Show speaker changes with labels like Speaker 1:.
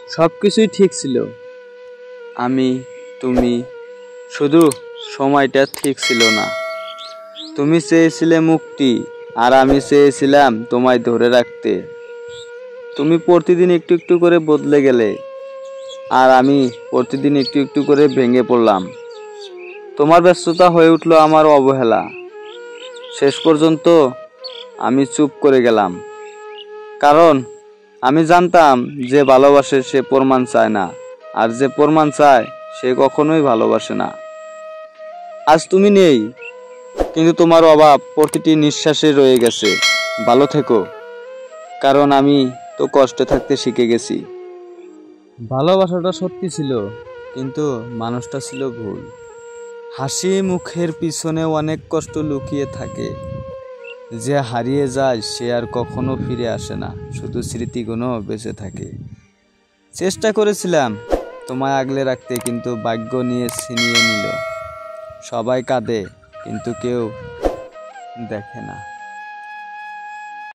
Speaker 1: সব কিছুই ঠিক ছিল। আমি, তুমি, শুধু সময়টা ঠিক ছিল না। তুমি চেয়েছিলে মুক্তি, আর আমি চেয়েছিলাম তোমায় ধরে রাখতে। তুমি প্রতিদিন একটু একটু করে বদলে গেলে, আর আমি প্রতিদিন একটু একটু করে ভেঙে পড়লাম। তোমার ব্যস্ততা হয়ে উঠলো আমার অবহেলা। শেষ পর্যন্ত আমি চুপ করে গেলাম, কারণ আমি জানতাম যে ভালোবাসে সে প্রমাণ চায় না, আর যে প্রমাণ চায় সে কখনোই ভালোবাসে না। আজ তুমি নেই, কিন্তু তোমার অভাব প্রতিটি নিঃশ্বাসে রয়ে গেছে। ভালো থেকো, কারণ আমি তো কষ্টে থাকতে শিখে গেছি। ভালোবাসাটা সত্যি ছিল, কিন্তু মানুষটা ছিল ভুল। হাসি মুখের পিছনে অনেক কষ্ট লুকিয়ে থাকে। যে হারিয়ে যায় সে আর কখনো ফিরে আসে না, শুধু স্মৃতিগুলো বেঁচে থাকে। চেষ্টা করেছিলাম তোমায় আগলে রাখতে, কিন্তু ভাগ্য নিয়ে ছিনিয়ে নিল। সবাই কাঁদে, কিন্তু কেউ দেখে না।